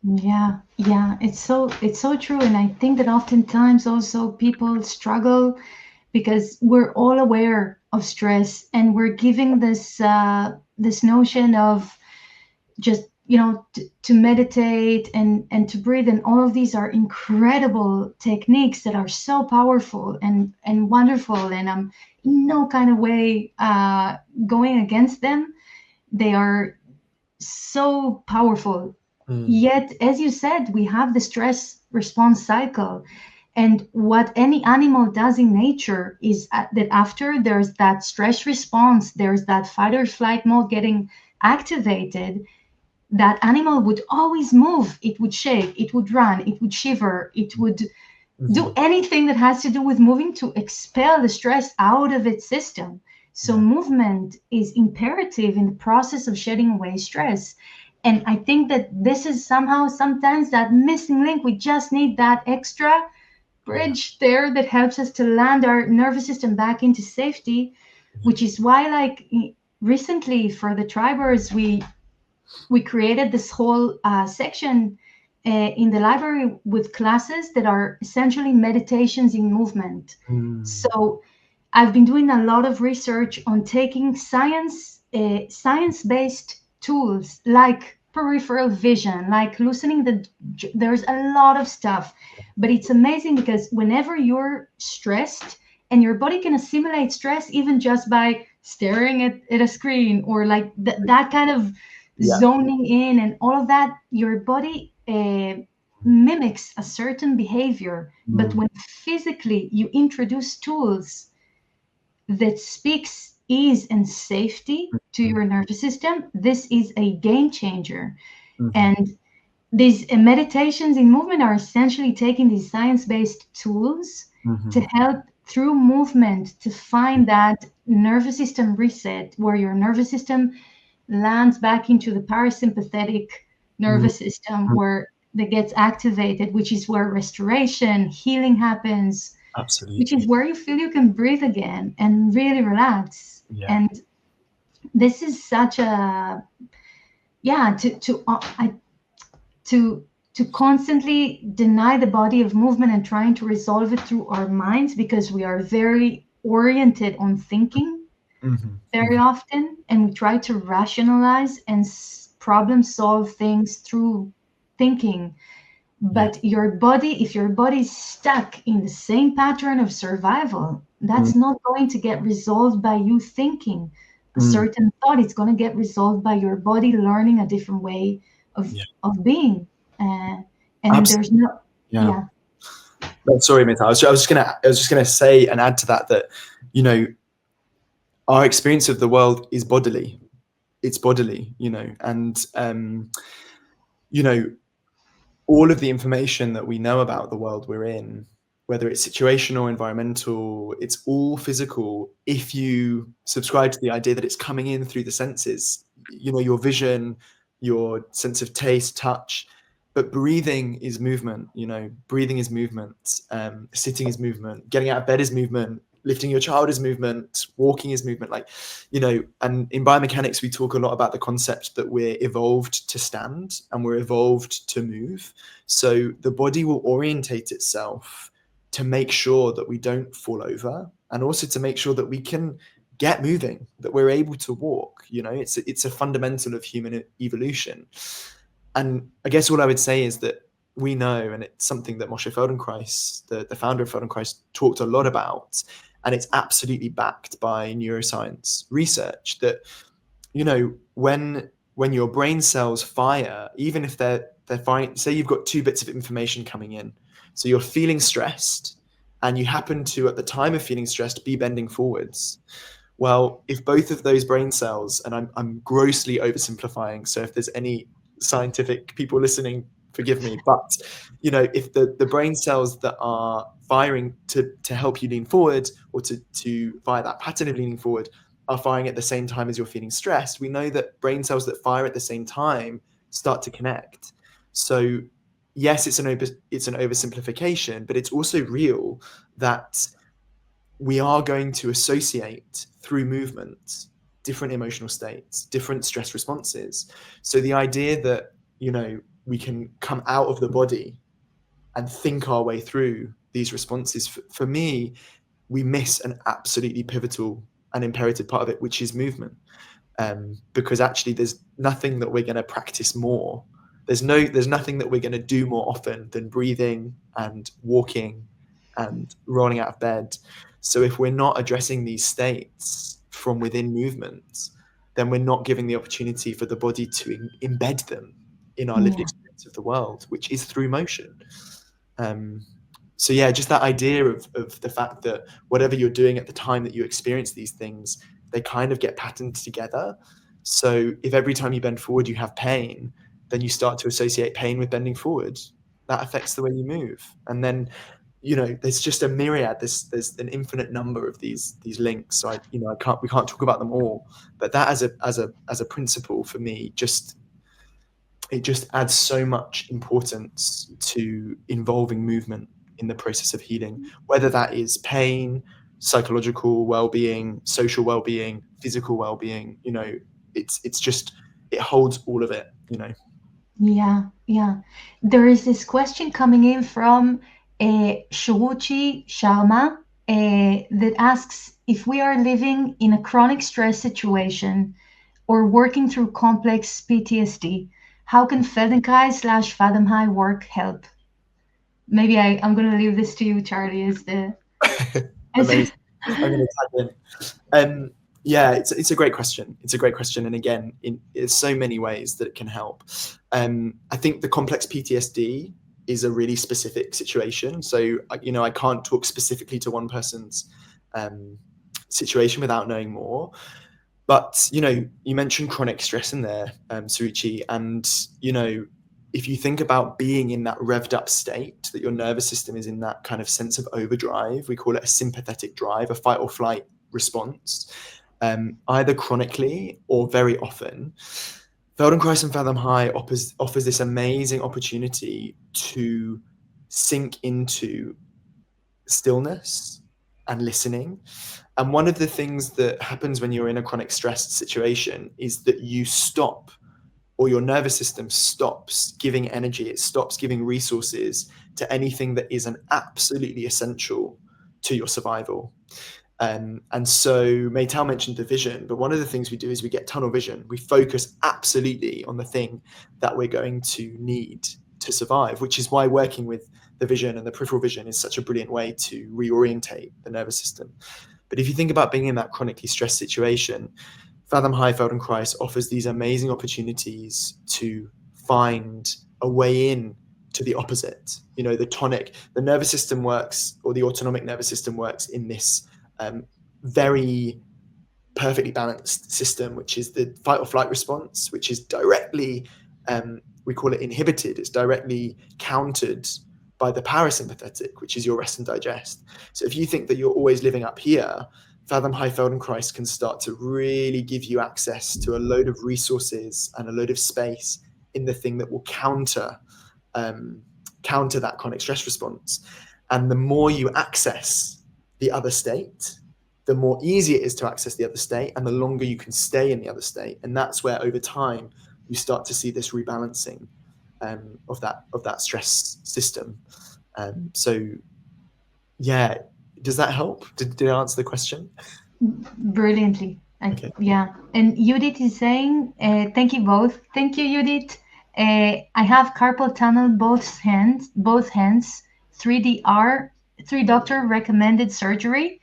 Yeah, yeah, it's so true, and I think that oftentimes also people struggle because we're all aware of stress, and we're giving this notion of just to meditate and to breathe, and all of these are incredible techniques that are so powerful and wonderful, and I'm in no kind of way going against them. They are so powerful. Mm, Yet, as you said, we have the stress response cycle. And what any animal does in nature is that after there's that stress response, there's that fight or flight mode getting activated, that animal would always move. It would shake, it would run, it would shiver, it would do mhm. anything that has to do with moving to expel the stress out of its system. So, Yeah. movement is imperative in the process of shedding away stress. And I think that this is somehow sometimes that missing link. We just need that extra Yeah. bridge there that helps us to land our nervous system back into safety, Yeah. which is why, like, recently for the tribers, we created this whole section in the library with classes that are essentially meditations in movement. Mm, So I've been doing a lot of research on taking science-based tools like peripheral vision, like loosening there's a lot of stuff, but it's amazing because whenever you're stressed, and your body can assimilate stress even just by staring at a screen, or like that kind of yeah. zoning in and all of that, your body mimics a certain behavior. But Mm, when physically you introduce tools that speaks ease and safety to mm, your nervous system, this is a game changer. mhm. And these meditations in movement are essentially taking these science-based tools to Hmm. help through movement to find that nervous system reset where your nervous system lands back into the parasympathetic Mm. nervous system where that gets activated, which is where restoration, healing happens, which is Absolutely. where you feel you can breathe again and really relax. Yeah. And this is such a yeah to to constantly deny the body of movement and trying to resolve it through our minds because we are very oriented on thinking Hmm. very Hmm. often, and we try to rationalize and problem solve things through thinking. Yeah. But your body, if your body is stuck in the same pattern of survival, Mm. that's not going to get resolved by you thinking a Mm. certain thought. It's going to get resolved by your body learning a different way Yeah. of being. Uh, and there's Absolutely. no, Yeah. yeah, But sorry, Mita. I was just gonna say and add to that that you know our experience of the world is bodily. It's bodily, and you know all of the information that we know about the world we're in, whether it's situational, environmental, it's all physical. If you subscribe to the idea that it's coming in through the senses, your vision, your sense of taste, touch, but breathing is movement. Breathing is movement. Sitting is movement. Getting out of bed is movement. Lifting your child is movement. Walking is movement. And in biomechanics, we talk a lot about the concept that we're evolved to stand and we're evolved to move. So the body will orientate itself to make sure that we don't fall over and also to make sure that we can get moving, that we're able to walk. It's a fundamental of human evolution. And I guess all I would say is that we know, and it's something that Moshe Feldenkrais, the founder of Feldenkrais, talked a lot about, and it's absolutely backed by neuroscience research that when your brain cells fire, even if they're firing, say you've got two bits of information coming in, so you're feeling stressed, and you happen to at the time of feeling stressed be bending forwards. Well, if both of those brain cells, and I'm grossly oversimplifying, so if there's any scientific people listening, forgive me, but if the brain cells that are firing to help you lean forward or to fire that pattern of leaning forward are firing at the same time as you're feeling stressed, we know that brain cells that fire at the same time start to connect. So yes, it's an oversimplification, but it's also real that we are going to associate through movement different emotional states, different stress responses. So the idea that, we can come out of the body and think our way through these responses, for me, we miss an absolutely pivotal and imperative part of it, which is movement. Because actually there's nothing that we're going to practice more. There's nothing that we're going to do more often than breathing and walking and rolling out of bed. So if we're not addressing these states from within movements, then we're not giving the opportunity for the body to embed them in our lived yeah, experience of the world, which is through motion. Um, so yeah, just that idea of the fact that whatever you're doing at the time that you experience these things, they kind of get patterned together. So if every time you bend forward you have pain, then you start to associate pain with bending forward. That affects the way you move. And then, there's just a myriad, there's an infinite number of these links. So we can't talk about them all. But that as a principle for me, it just adds so much importance to involving movement in the process of healing, whether that is pain, psychological well-being, social well-being, physical well-being. It's just, it holds all of it. yeah. There is this question coming in from Shuruchi Sharma that asks if we are living in a chronic stress situation or working through complex PTSD, how can Feldenkrais slash Fathom High work help? Maybe I'm going to leave this to you, Charlie, as the as Amazing. I'm going to tag in. Yeah, it's a great question. It's a great question, and again, in so many ways that it can help. I think the complex PTSD is a really specific situation. So I can't talk specifically to one person's um, situation without knowing more. But you mentioned chronic stress in there, Suruchi, and you know if you think about being in that revved up state, that your nervous system is in that kind of sense of overdrive, we call it a sympathetic drive, a fight or flight response, either chronically or very often. Feldenkrais and Fathom High offers this amazing opportunity to sink into stillness and listening. And one of the things that happens when you're in a chronic stressed situation is that you stop, or your nervous system stops giving energy, it stops giving resources to anything that isn't absolutely essential to your survival. And so Maytal mentioned the vision, but one of the things we do is we get tunnel vision. We focus absolutely on the thing that we're going to need to survive, which is why working with the vision and the peripheral vision is such a brilliant way to reorientate the nervous system. But if you think about being in that chronically stressed situation, Fathom High Feldenkrais offers these amazing opportunities to find a way in to the opposite. You know, the tonic, the nervous system works, or the autonomic nervous system works in this very perfectly balanced system, which is the fight or flight response, which is directly, we call it inhibited, it's directly countered by the parasympathetic, which is your rest and digest. So if you think that you're always living up here, Fathom High Feldenkrais can start to really give you access to a load of resources and a load of space in the thing that will counter that chronic stress response. And the more you access the other state, the more easy it is to access the other state, and the longer you can stay in the other state. And that's where over time you start to see this rebalancing of that stress system. So yeah, does that help? Did I answer the question? Brilliantly. Okay. Yeah. And Judith is saying, thank you both. Thank you, Judith. I have carpal tunnel both hands, 3DR, three doctor recommended surgery.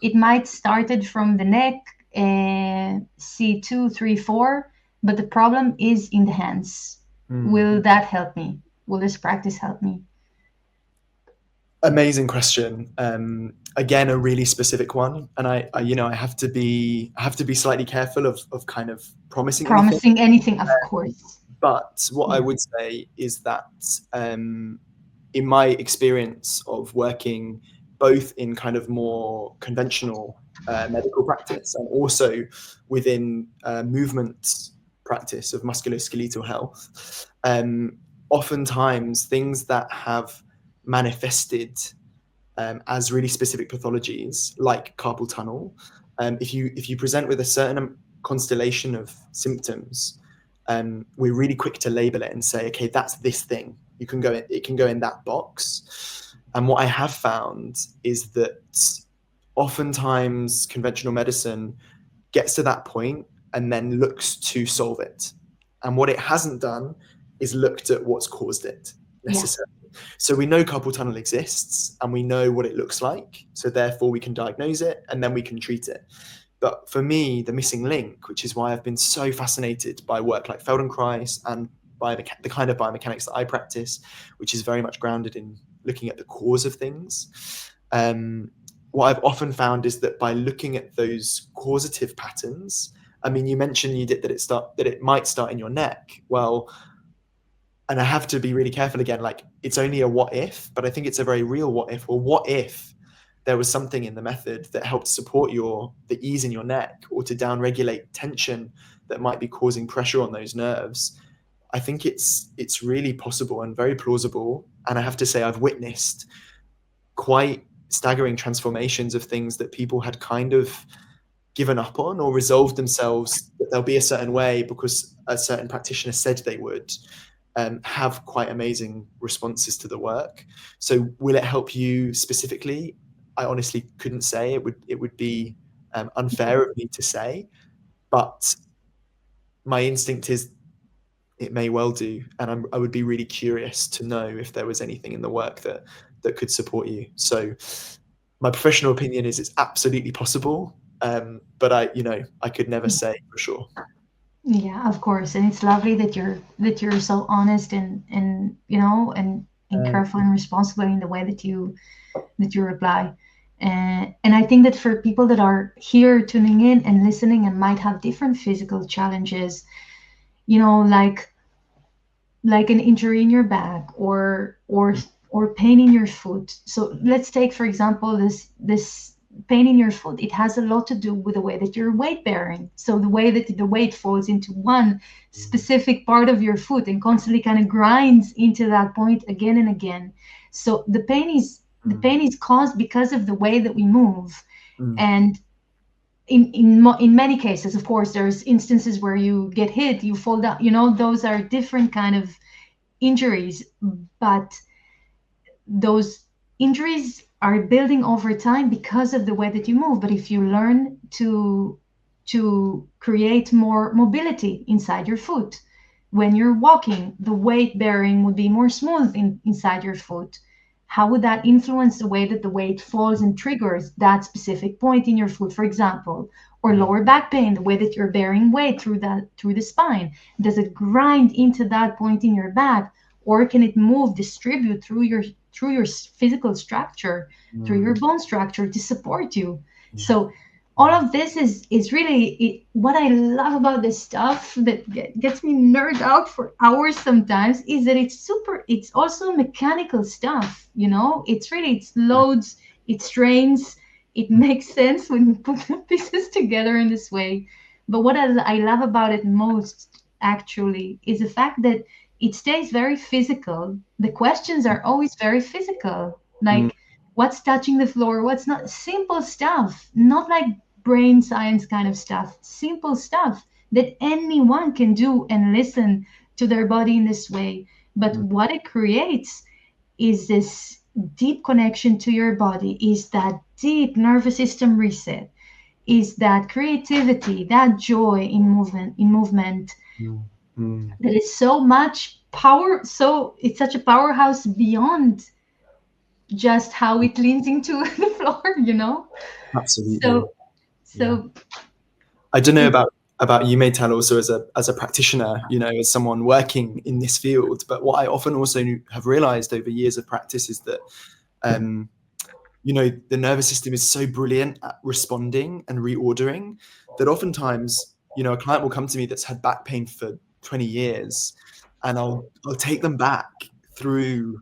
It might started from the neck, C2, 3, 4, but the problem is in the hands. Will that help me? Will this practice help me? Amazing question. Again, a really specific one, and I have to be slightly careful of kind of promising anything. Promising anything, of course. But what I Yeah. would say is that in my experience of working both in kind of more conventional medical practice and also within movement practice of musculoskeletal health, oftentimes things that have manifested as really specific pathologies like carpal tunnel, if you present with a certain constellation of symptoms, we're really quick to label it and say, okay, that's this thing. It can go in that box. And what I have found is that oftentimes conventional medicine gets to that point and then looks to solve it. And what it hasn't done is looked at what's caused it Yeah. necessarily. So we know carpal tunnel exists and we know what it looks like. So therefore we can diagnose it and then we can treat it. But for me, the missing link, which is why I've been so fascinated by work like Feldenkrais and by the kind of biomechanics that I practice, which is very much grounded in looking at the cause of things. What I've often found is that by looking at those causative patterns, I mean, you mentioned that it might start in your neck. Well, and I have to be really careful again, like it's only a what if, but I think it's a very real what if. Well, what if there was something in the method that helped support the ease in your neck or to downregulate tension that might be causing pressure on those nerves? I think it's really possible and very plausible. And I have to say, I've witnessed quite staggering transformations of things that people had kind of given up on or resolved themselves that they'll be a certain way because a certain practitioner said they would. Have quite amazing responses to the work. So will it help you specifically? I honestly couldn't say. It would be unfair of me to say, but my instinct is it may well do, and I would be really curious to know if there was anything in the work that could support you. So my professional opinion is it's absolutely possible, but I could never say for sure. Yeah, of course. And it's lovely that you're so honest and and careful and responsible in the way that you reply. And I think that for people that are here tuning in and listening and might have different physical challenges, like like an injury in your back, or pain in your foot. So let's take, for example, this pain in your foot. It has a lot to do with the way that you're weight bearing. So the way that the weight falls into one specific part of your foot and constantly kind of grinds into that point again and again. So the pain is caused because of the way that we move. Mm, And in many cases, of course, there's instances where you get hit, you fall down, those are different kind of injuries. But those injuries are building over time because of the way that you move. But if you learn to create more mobility inside your foot, when you're walking, the weight bearing would be more smooth inside your foot. How would that influence the way that the weight falls and triggers that specific point in your foot, for example? Or mm, lower back pain, the way that you're bearing weight through the spine. Does it grind into that point in your back, or can it move, distribute through your physical structure, through your mm, bone structure to support you? yeah. So all of this is really what I love about this stuff that gets me nerd out for hours sometimes, is that it's also mechanical stuff. It's Yeah. loads, it strains, it Mm, makes sense when you put the pieces together in this way. But what I love about it most actually is the fact that it stays very physical. The questions are always very physical, mm, like what's touching the floor, what's not. Simple stuff, not like brain science kind of stuff. Simple stuff that anyone can do and listen to their body in this way. But mm, what it creates is this deep connection to your body, is that deep nervous system reset, is that creativity, that joy in movement, mm, mm. that is so much power. So it's such a powerhouse beyond just how it leans into the floor. Absolutely. So Yeah. so I don't know it's about you, Maytal, also as a practitioner, as someone working in this field. But what I often also have realized over years of practice is that um, the nervous system is so brilliant at responding and reordering that oftentimes, a client will come to me that's had back pain for 20 years, and I'll take them back through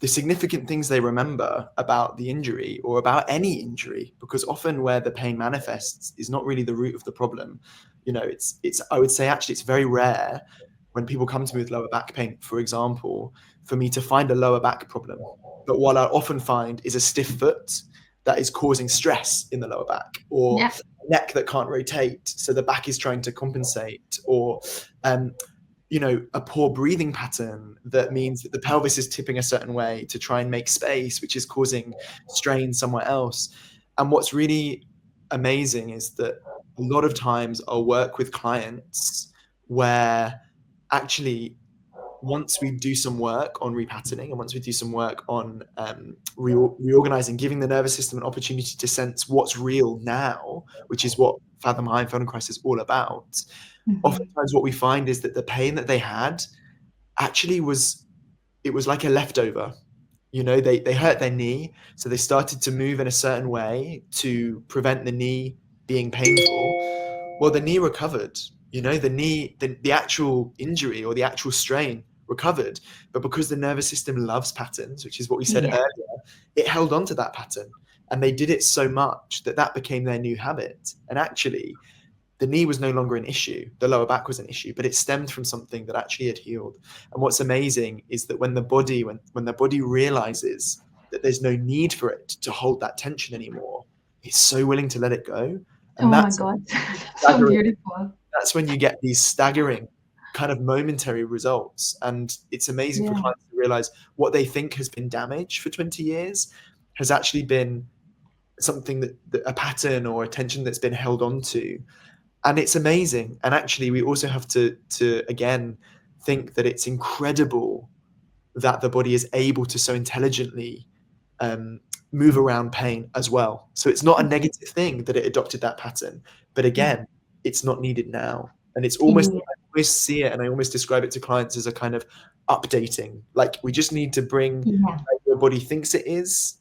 the significant things they remember about the injury or about any injury, because often where the pain manifests is not really the root of the problem. It's I would say actually it's very rare when people come to me with lower back pain, for example, for me to find a lower back problem. But what I often find is a stiff foot that is causing stress in the lower back, or Yeah. a neck that can't rotate, so the back is trying to compensate, or um, a poor breathing pattern that means that the pelvis is tipping a certain way to try and make space, which is causing strain somewhere else. And what's really amazing is that a lot of times I'll work with clients where actually once we do some work on repatterning and once we do some work on reorganizing, giving the nervous system an opportunity to sense what's real now, which is what Fathom High and Feldenkrais is all about, Mhm. oftentimes what we find is that the pain that they had actually was like a leftover. They hurt their knee, so they started to move in a certain way to prevent the knee being painful. Well, the knee recovered. The actual injury or the actual strain recovered, but because the nervous system loves patterns, which is what we said Yeah. earlier, it held on to that pattern, and they did it so much that that became their new habit. And actually, the knee was no longer an issue, the lower back was an issue, but it stemmed from something that actually had healed. And what's amazing is that when the body realizes that there's no need for it to hold that tension anymore, it's so willing to let it go. And Oh my that's God. That's so staggering. beautiful. That's when you get these staggering kind of momentary results. And it's amazing for Yeah. clients to realize what they think has been damage for 20 years has actually been something that a pattern or a tension that's been held on to. And it's amazing. And actually, we also have to again think that it's incredible that the body is able to so intelligently um, move around pain as well. So it's not a negative thing that it adopted that pattern, but again, it's not needed now. And it's almost, Yeah. I always see it, and I almost describe it to clients as a kind of updating. Like we just need to bring Yeah. where the body thinks it is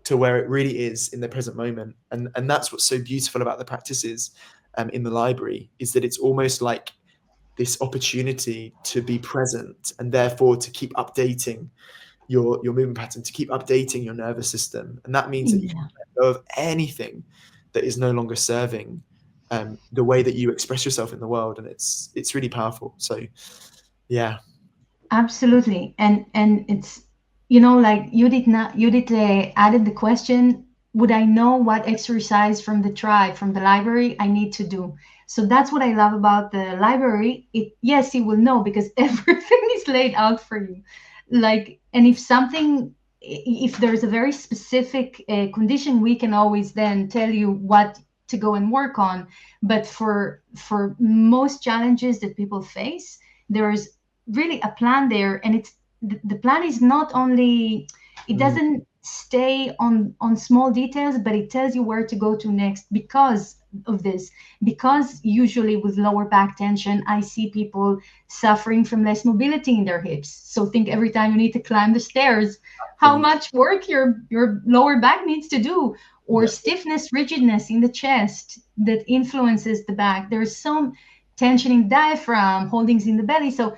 to where it really is in the present moment. And that's what's so beautiful about the practices in the library, is that it's almost like this opportunity to be present, and therefore to keep updating your movement pattern, to keep updating your nervous system. And that means that you can Yeah. let go of anything that is no longer serving the way that you express yourself in the world. And it's really powerful. So yeah. Absolutely. And it's, like you did added the question, would I know what exercise from the tribe, from the library I need to do? So that's what I love about the library. Yes, you will know because everything is laid out for you. Like, and if there's a very specific condition, we can always then tell you what to go and work on. But for most challenges that people face, there's really a plan there, and the plan is not only, it Mm, doesn't stay on small details, but it tells you where to go to next because of this. Because usually with lower back tension, I see people suffering from less mobility in their hips. So think every time you need to climb the stairs, how absolutely. much work your lower back needs to do. Or Yeah. stiffness, rigidness in the chest that influences the back. There's some tensioning diaphragm, holdings in the belly. So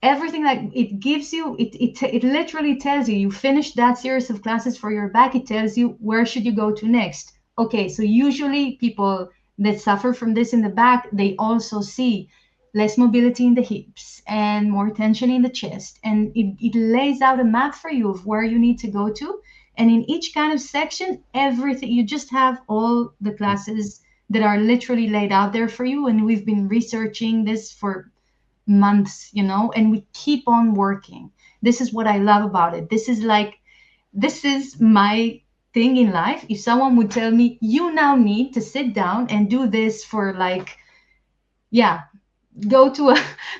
everything, like, it gives you, it literally tells you, you finish that series of classes for your back, it tells you where should you go to next. Okay, so usually people that suffer from this in the back, they also see less mobility in the hips and more tension in the chest, and it lays out a map for you of where you need to go to. And in each kind of section, everything, you just have all the classes that are literally laid out there for you. And we've been researching this for months, and we keep on working. This is what I love about it. This is my thing in life. If someone would tell me, you now need to sit down and do this for, like, yeah, go to a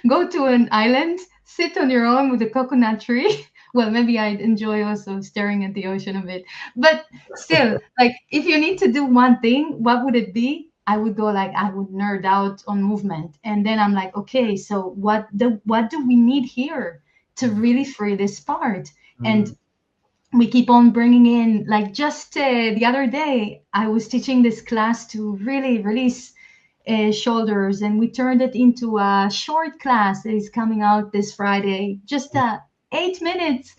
go to an island, sit on your own with a coconut tree. Well, maybe I'd enjoy also staring at the ocean a bit. But still, like, if you need to do one thing, what would it be? I would go, like, I would nerd out on movement. And then I'm like, okay, so what do we need here to really free this part? And Mm, we keep on bringing in, like, just the other day I was teaching this class to really release shoulders, and we turned it into a short class that is coming out this Friday, just 8 minutes.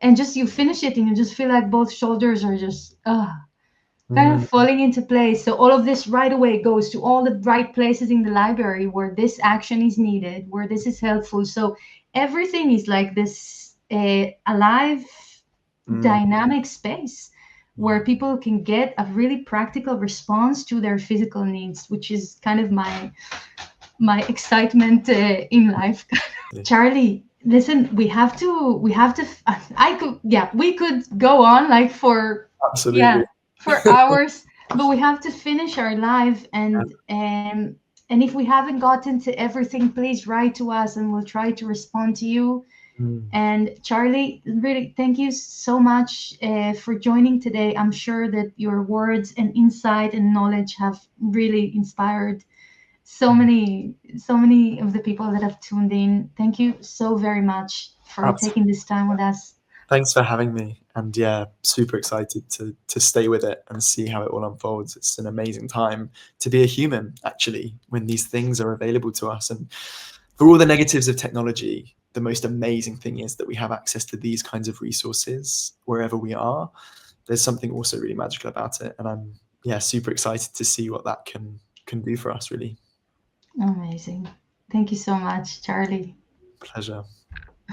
And just you finish it and you just feel like both shoulders are just kind of mm, falling into place. So all of this right away goes to all the right places in the library where this action is needed, where this is helpful. So everything is like this alive, mm, dynamic space where people can get a really practical response to their physical needs, which is kind of my excitement in life. Charlie, listen, we have to I could, yeah, we could go on like for, absolutely. yeah, for hours, but we have to finish our live. And if we haven't gotten to everything, please write to us and we'll try to respond to you. Mm, And Charlie, really, thank you so much for joining today. I'm sure that your words and insight and knowledge have really inspired mm. so many of the people that have tuned in. Thank you so very much for Absolutely. taking this time with us. Thanks for having me. And yeah, super excited to stay with it and see how it all unfolds. It's an amazing time to be a human, actually, when these things are available to us. And for all the negatives of technology, the most amazing thing is that we have access to these kinds of resources wherever we are. There's something also really magical about it. And I'm, yeah, super excited to see what that can do for us, really. Amazing. Thank you so much, Charlie. Pleasure.